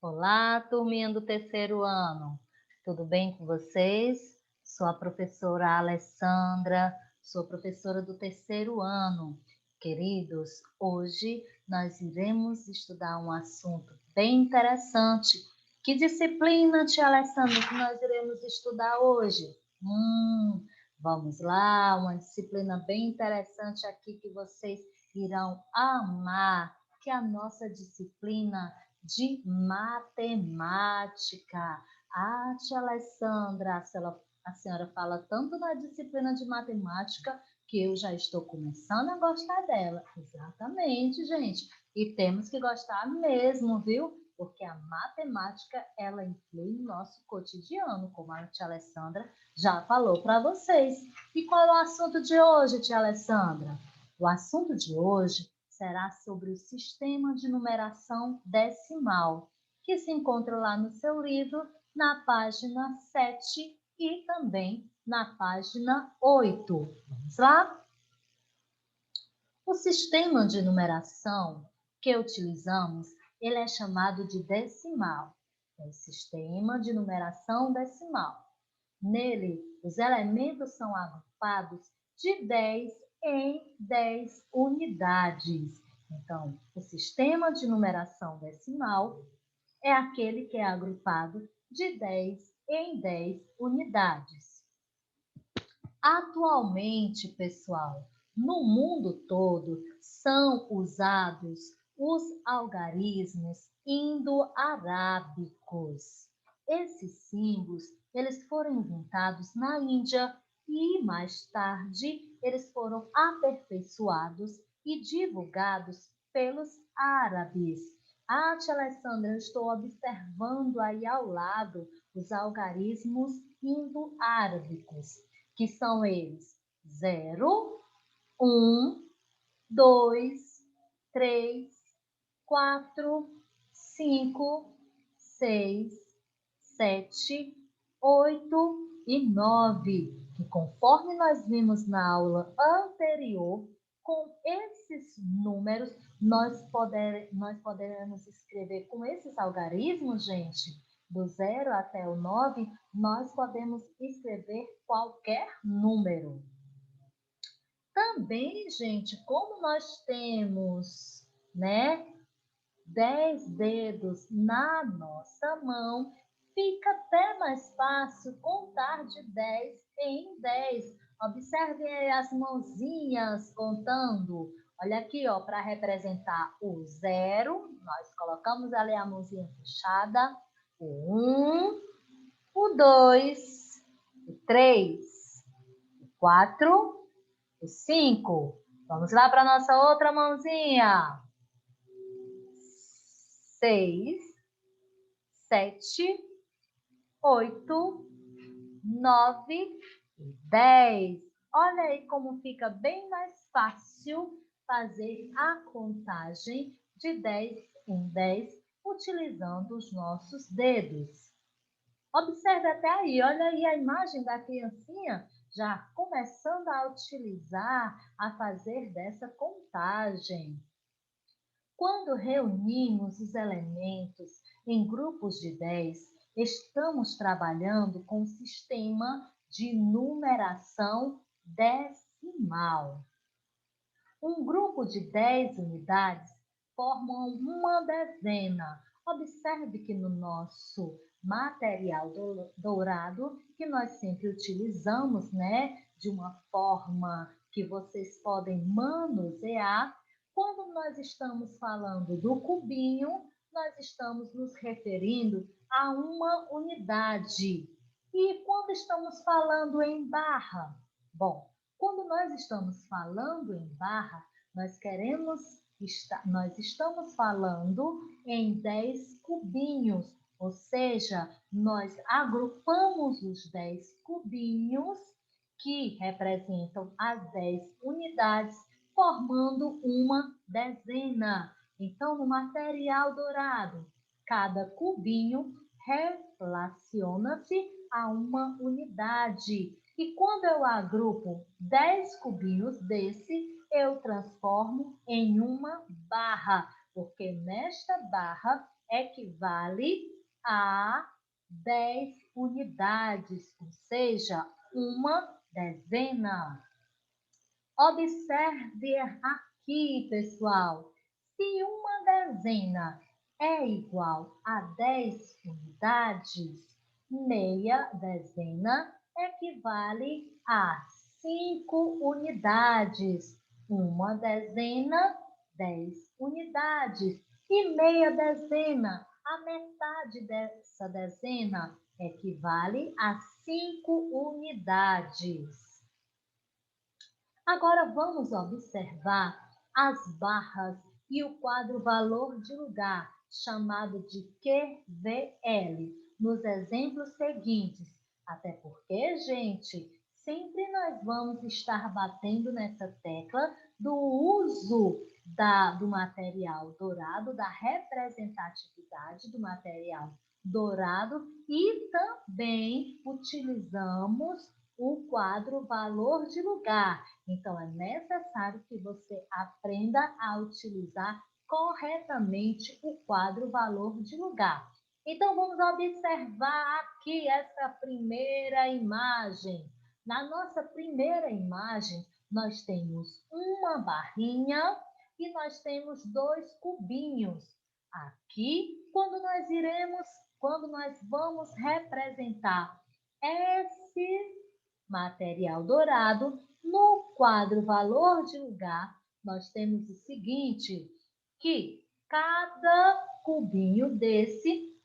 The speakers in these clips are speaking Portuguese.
Olá, turminha do terceiro ano. Tudo bem com vocês? Sou a professora Alessandra, sou professora do terceiro ano. Queridos, hoje nós iremos estudar um assunto bem interessante. Que disciplina, tia Alessandra, que nós iremos estudar hoje? Vamos lá, uma disciplina bem interessante aqui que vocês irão amar, que é a nossa disciplina de matemática. Ah, tia Alessandra, a senhora fala tanto na disciplina de matemática que eu já estou começando a gostar dela. Exatamente, gente. E temos que gostar mesmo, viu? Porque a matemática, ela influi no nosso cotidiano, como a tia Alessandra já falou para vocês. E qual é o assunto de hoje, tia Alessandra? O assunto de hoje será sobre o sistema de numeração decimal, que se encontra lá no seu livro, na página 7 e também na página 8. Vamos lá? O sistema de numeração que utilizamos, ele é chamado de decimal. É o sistema de numeração decimal. Nele, os elementos são agrupados de 10 em 10 unidades. Então, o sistema de numeração decimal é aquele que é agrupado de 10 em 10 unidades. Atualmente, pessoal, no mundo todo são usados os algarismos indo-arábicos. Esses símbolos, eles foram inventados na Índia e mais tarde eles foram aperfeiçoados e divulgados pelos árabes. Ah, tia Alessandra, eu estou observando aí ao lado os algarismos indo-arábicos, que são eles: 0, 1, 2, 3, 4, 5, 6, 7, 8 e 9. E conforme nós vimos na aula anterior, com esses números, nós poderemos escrever com esses algarismos, gente, do 0 até o 9, nós podemos escrever qualquer número. Também, gente, como nós temos, né, 10 dedos na nossa mão, fica até mais fácil contar de 10 em 10. Observem aí as mãozinhas contando. Olha aqui, ó, para representar o 0, nós colocamos ali a mãozinha fechada. O 1, o 2, o 3, o 4, o 5. Vamos lá para a nossa outra mãozinha. 6, 7, 8, 9 e 10. Olha aí como fica bem mais fácil fazer a contagem de 10 em 10 utilizando os nossos dedos. Observe até aí, olha aí a imagem da criancinha já começando a utilizar, a fazer dessa contagem. Quando reunimos os elementos em grupos de 10, estamos trabalhando com o sistema de numeração decimal. Um grupo de 10 unidades forma uma dezena. Observe que no nosso material dourado, que nós sempre utilizamos, né, de uma forma que vocês podem manusear, quando nós estamos falando do cubinho, nós estamos nos referindo a uma unidade. E quando estamos falando em barra? Bom, quando nós estamos falando em barra, nós estamos falando em 10 cubinhos, ou seja, nós agrupamos os 10 cubinhos que representam as 10 unidades, formando uma dezena. Então, no material dourado, cada cubinho relaciona-se a uma unidade. E quando eu agrupo 10 cubinhos desse, eu transformo em uma barra, porque nesta barra equivale a 10 unidades, ou seja, uma dezena. Observe aqui, pessoal. Se uma dezena é igual a 10 unidades, meia dezena equivale a 5 unidades. Uma dezena, 10 unidades. E meia dezena, a metade dessa dezena, equivale a 5 unidades. Agora vamos observar as barras e o quadro valor de lugar, chamado de QVL, nos exemplos seguintes. Até porque, gente, sempre nós vamos estar batendo nessa tecla do uso do material dourado, da representatividade do material dourado e também utilizamos o quadro valor de lugar. Então, é necessário que você aprenda a utilizar corretamente o quadro valor de lugar. Então, vamos observar aqui essa primeira imagem. Na nossa primeira imagem, nós temos uma barrinha e nós temos 2 cubinhos. Aqui, quando nós vamos representar esse material dourado, no quadro valor de lugar, nós temos o seguinte, que cada cubinho desse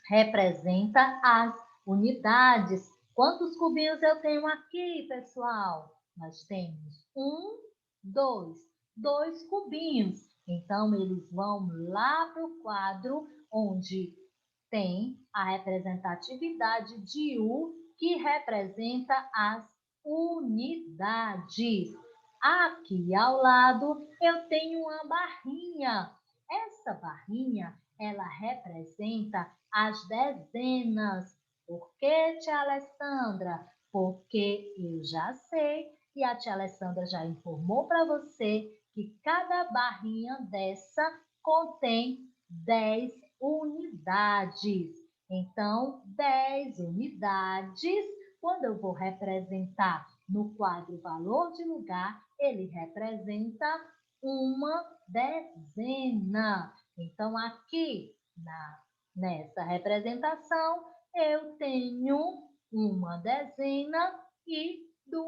representa as unidades. Quantos cubinhos eu tenho aqui, pessoal? Nós temos 1, 2, 2 cubinhos. Então, eles vão lá para o quadro onde tem a representatividade de U, que representa as unidades. Aqui ao lado eu tenho uma barrinha. Essa barrinha, ela representa as dezenas. Por que, tia Alessandra? Porque eu já sei e a tia Alessandra já informou para você que cada barrinha dessa contém 10 unidades. Então, 10 unidades, quando eu vou representar no quadro valor de lugar, ele representa uma dezena. Então, aqui nessa representação, eu tenho uma dezena e 2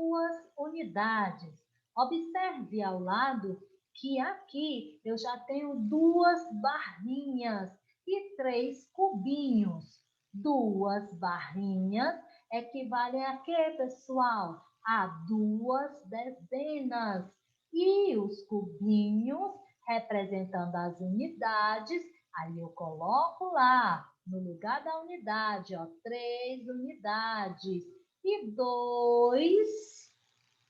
unidades. Observe ao lado que aqui eu já tenho 2 barrinhas e 3 cubinhos. 2 barrinhas equivalem a quê, pessoal? A 2 dezenas. E os cubinhos, representando as unidades, aí eu coloco lá, no lugar da unidade, ó, 3 unidades. E 2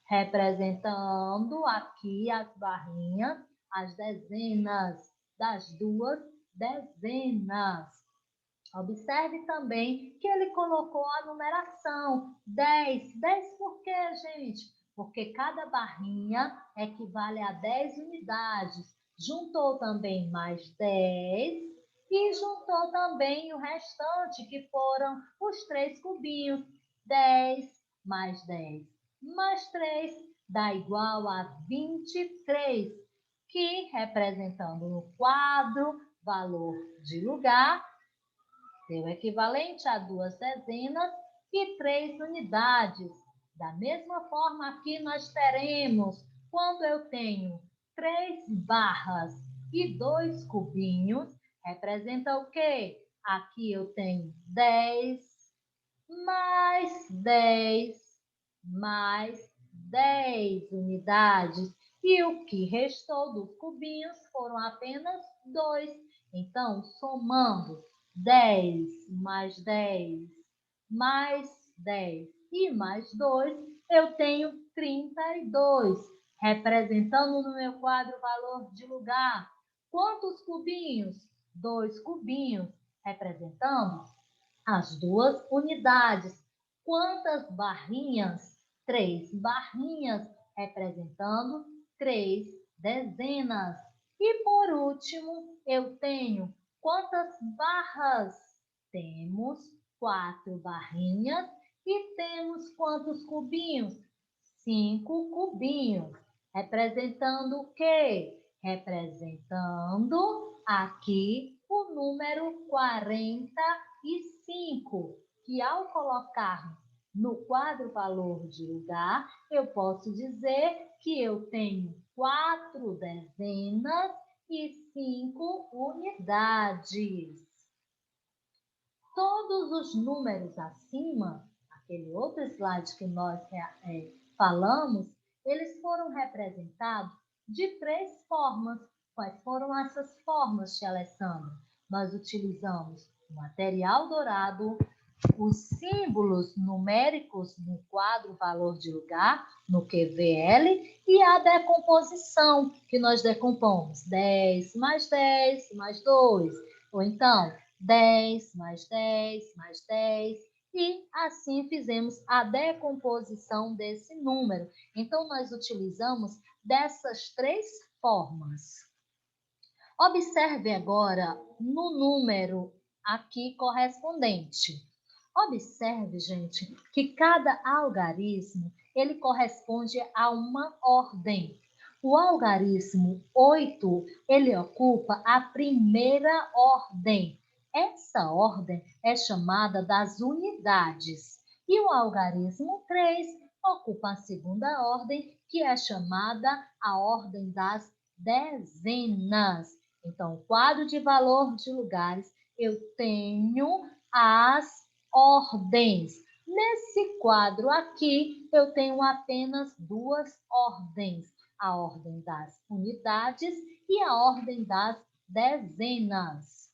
representando aqui as barrinhas, as dezenas, das 2 dezenas. Observe também que ele colocou a numeração 10. 10 por quê, gente? Porque cada barrinha equivale a 10 unidades. Juntou também mais 10 e juntou também o restante, que foram os 3 cubinhos. 10 mais 10 mais 3 dá igual a 23, que representando no quadro valor de lugar, seu equivalente a 2 dezenas e 3 unidades. Da mesma forma, aqui nós teremos, quando eu tenho 3 barras e 2 cubinhos, representa o quê? Aqui eu tenho 10 mais 10 mais 10 unidades. E o que restou dos cubinhos foram apenas 2. Então, somando 10 mais 10 mais 10 e mais 2, eu tenho 32, representando no meu quadro valor de lugar. Quantos cubinhos? 2 cubinhos, representando as 2 unidades. Quantas barrinhas? 3 barrinhas, representando 3 dezenas. E por último, eu tenho Quantas barras? Temos 4 barrinhas e temos quantos cubinhos? 5 cubinhos. Representando o quê? Representando aqui o número 45, que ao colocar no quadro valor de lugar, eu posso dizer que eu tenho 4 dezenas e 5 unidades. Todos os números acima, aquele outro slide que nós falamos, eles foram representados de 3 formas. Quais foram essas formas, tia Alessandra? Nós utilizamos o material dourado, os símbolos numéricos no quadro valor de lugar, no QVL, e a decomposição, que nós decompomos 10 mais 10 mais 2, ou então 10 mais 10 mais 10, e assim fizemos a decomposição desse número. Então, nós utilizamos dessas 3 formas. Observe agora no número aqui correspondente. Observe, gente, que cada algarismo, ele corresponde a uma ordem. O algarismo 8, ele ocupa a primeira ordem. Essa ordem é chamada das unidades. E o algarismo 3 ocupa a segunda ordem, que é chamada a ordem das dezenas. Então, o quadro de valor de lugares, eu tenho as ordens. Nesse quadro aqui, eu tenho apenas 2 ordens. A ordem das unidades e a ordem das dezenas.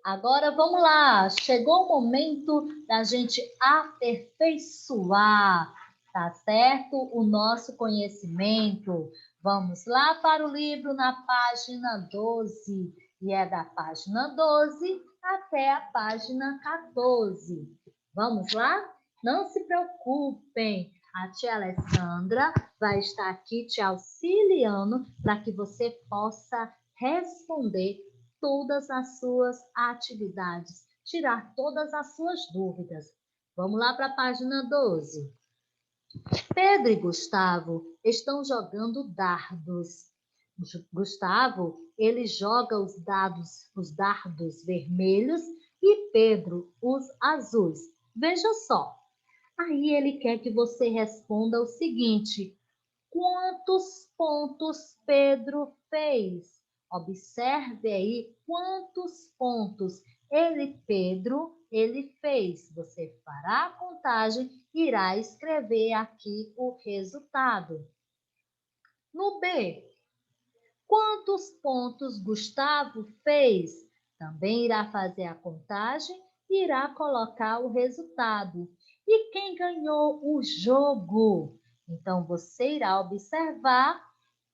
Agora, vamos lá. Chegou o momento da gente aperfeiçoar, tá certo? O nosso conhecimento. Vamos lá para o livro na página 12. E é da página 12 até a página 14. Vamos lá? Não se preocupem. A tia Alessandra vai estar aqui te auxiliando para que você possa responder todas as suas atividades, tirar todas as suas dúvidas. Vamos lá para a página 12. Pedro e Gustavo estão jogando dardos. Gustavo, ele joga os dardos vermelhos e Pedro os azuis. Veja só. Aí ele quer que você responda o seguinte: quantos pontos Pedro fez? Observe aí quantos pontos Pedro, fez. Você fará a contagem e irá escrever aqui o resultado. No B, quantos pontos Gustavo fez? Também irá fazer a contagem e irá colocar o resultado. E quem ganhou o jogo? Então, você irá observar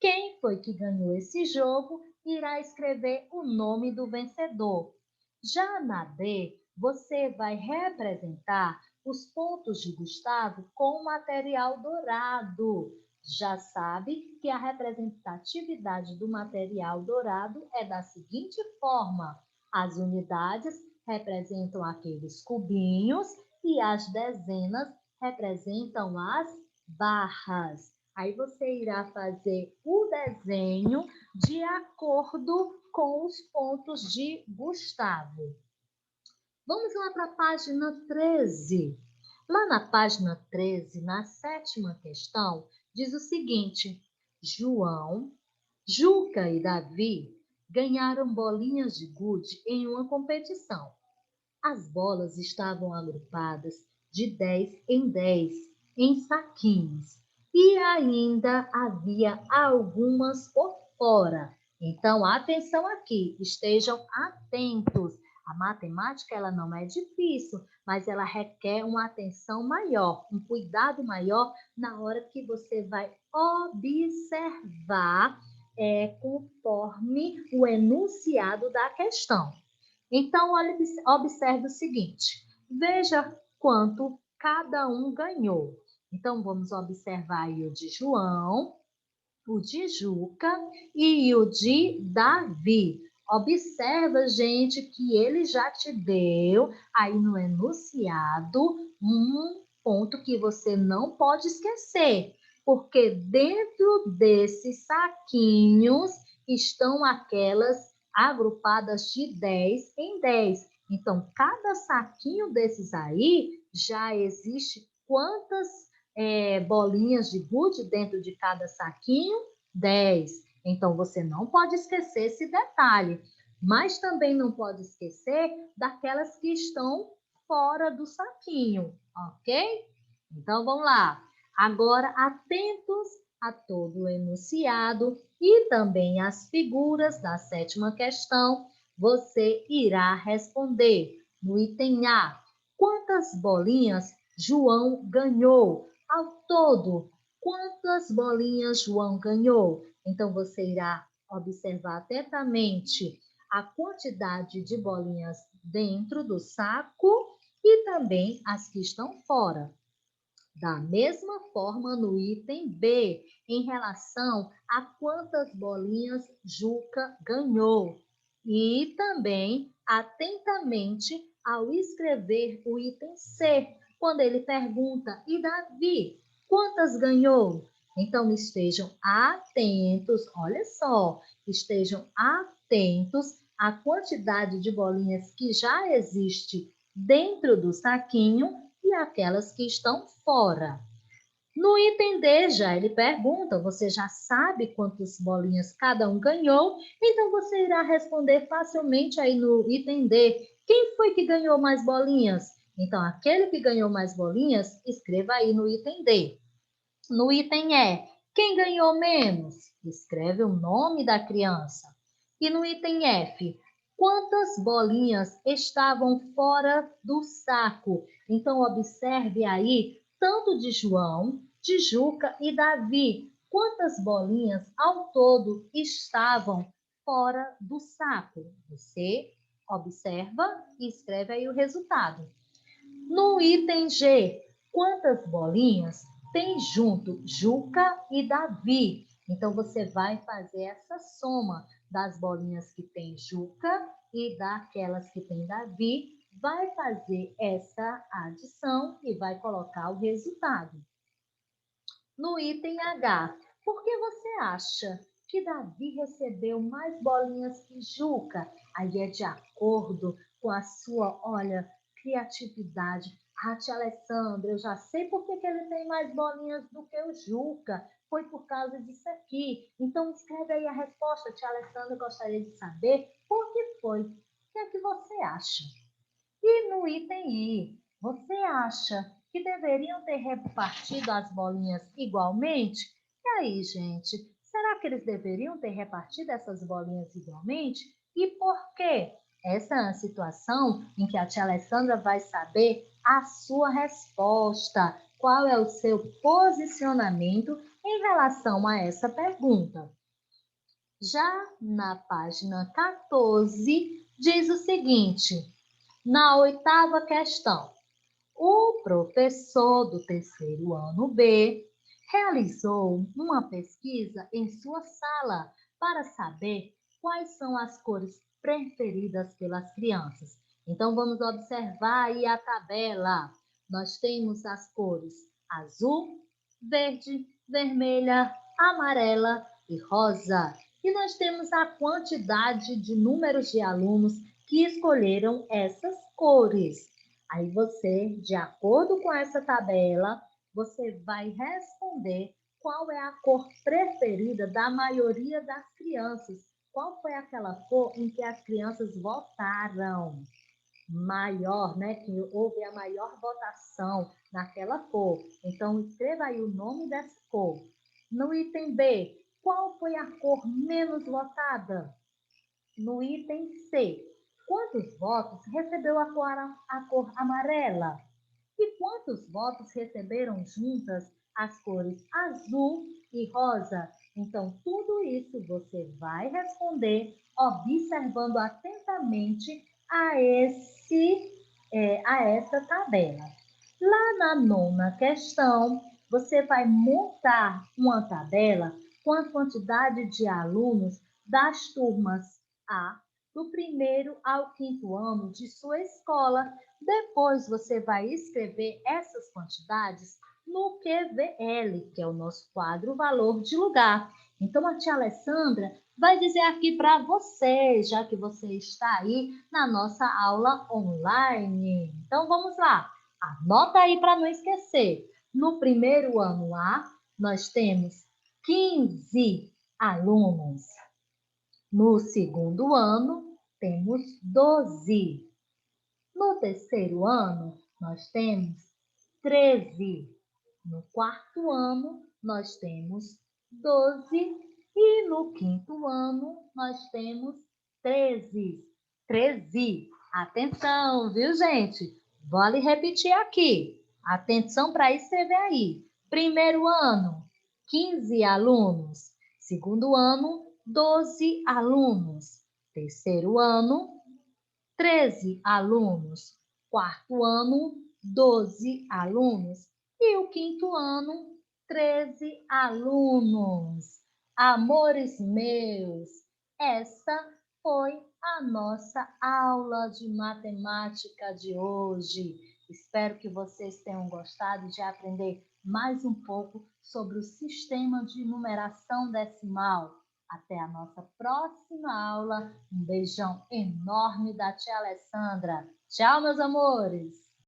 quem foi que ganhou esse jogo e irá escrever o nome do vencedor. Já na D, você vai representar os pontos de Gustavo com material dourado. Já sabe que a representatividade do material dourado é da seguinte forma: as unidades representam aqueles cubinhos e as dezenas representam as barras. Aí você irá fazer o desenho de acordo com os pontos de Gustavo. Vamos lá para a página 13. Lá na página 13, na 7ª questão, diz o seguinte: João, Juca e Davi ganharam bolinhas de gude em uma competição. As bolas estavam agrupadas de 10 em 10 em saquinhos e ainda havia algumas por fora. Então, atenção aqui, estejam atentos. A matemática ela não é difícil, mas ela requer uma atenção maior, um cuidado maior na hora que você vai observar conforme o enunciado da questão. Então, observe o seguinte, veja quanto cada um ganhou. Então, vamos observar aí o de João, o de Juca e o de Davi. Observa, gente, que ele já te deu aí no enunciado um ponto que você não pode esquecer, porque dentro desses saquinhos estão aquelas agrupadas de 10 em 10. Então, cada saquinho desses aí já existe quantas bolinhas de gude dentro de cada saquinho? 10. Então, você não pode esquecer esse detalhe, mas também não pode esquecer daquelas que estão fora do saquinho, ok? Então, vamos lá. Agora, atentos a todo o enunciado e também às figuras da sétima questão, você irá responder no item A. Quantas bolinhas João ganhou? Ao todo, quantas bolinhas João ganhou? Então, você irá observar atentamente a quantidade de bolinhas dentro do saco e também as que estão fora. Da mesma forma, no item B, em relação a quantas bolinhas Juca ganhou. E também, atentamente, ao escrever o item C, quando ele pergunta, e Davi, quantas ganhou? Então, estejam atentos, olha só, estejam atentos à quantidade de bolinhas que já existe dentro do saquinho e aquelas que estão fora. No item D, já ele pergunta, você já sabe quantas bolinhas cada um ganhou, então você irá responder facilmente aí no item D. Quem foi que ganhou mais bolinhas? Então, aquele que ganhou mais bolinhas, escreva aí no item D. No item E, quem ganhou menos? Escreve o nome da criança. E no item F, quantas bolinhas estavam fora do saco? Então, observe aí, tanto de João, de Juca e Davi, quantas bolinhas ao todo estavam fora do saco? Você observa e escreve aí o resultado. No item G, quantas bolinhas tem junto Juca e Davi? Então, você vai fazer essa soma das bolinhas que tem Juca e daquelas que tem Davi, vai fazer essa adição e vai colocar o resultado. No item H, por que você acha que Davi recebeu mais bolinhas que Juca? Aí é de acordo com a sua, olha, criatividade. Ah, tia Alessandra, eu já sei por que ele tem mais bolinhas do que o Juca. Foi por causa disso aqui. Então, escreve aí a resposta, tia Alessandra, eu gostaria de saber por que foi. O que é que você acha? E no item I, você acha que deveriam ter repartido as bolinhas igualmente? E aí, gente, será que eles deveriam ter repartido essas bolinhas igualmente? E por quê? Essa é a situação em que a tia Alessandra vai saber a sua resposta. Qual é o seu posicionamento em relação a essa pergunta? Já na página 14, diz o seguinte: na oitava questão, o professor do terceiro ano B realizou uma pesquisa em sua sala para saber quais são as cores preferidas pelas crianças. Então, vamos observar aí a tabela. Nós temos as cores azul, verde, vermelha, amarela e rosa. E nós temos a quantidade de números de alunos que escolheram essas cores. Aí você, de acordo com essa tabela, você vai responder qual é a cor preferida da maioria das crianças. Qual foi aquela cor em que as crianças votaram? Maior, né? Que houve a maior votação naquela cor. Então, escreva aí o nome dessa cor. No item B, qual foi a cor menos votada? No item C, quantos votos recebeu a cor amarela? E quantos votos receberam juntas as cores azul e rosa? Então, tudo isso você vai responder observando atentamente a essa tabela. Lá na nona questão, você vai montar uma tabela com a quantidade de alunos das turmas A, do primeiro ao quinto ano de sua escola. Depois você vai escrever essas quantidades no QVL, que é o nosso quadro Valor de Lugar. Então, a tia Alessandra vai dizer aqui para você, já que você está aí na nossa aula online. Então, vamos lá. Anota aí para não esquecer. No primeiro ano A, nós temos 15 alunos. No segundo ano, temos 12. No terceiro ano, nós temos 13. No quarto ano, nós temos 12. E no quinto ano, nós temos 13. 13. Atenção, viu, gente? Vale repetir aqui. Atenção para escrever aí. Primeiro ano, 15 alunos. Segundo ano, 12 alunos. Terceiro ano, 13 alunos. Quarto ano, 12 alunos. E o quinto ano, 13 alunos. Amores meus, essa foi a nossa aula de matemática de hoje. Espero que vocês tenham gostado de aprender mais um pouco sobre o sistema de numeração decimal. Até a nossa próxima aula. Um beijão enorme da tia Alessandra. Tchau, meus amores!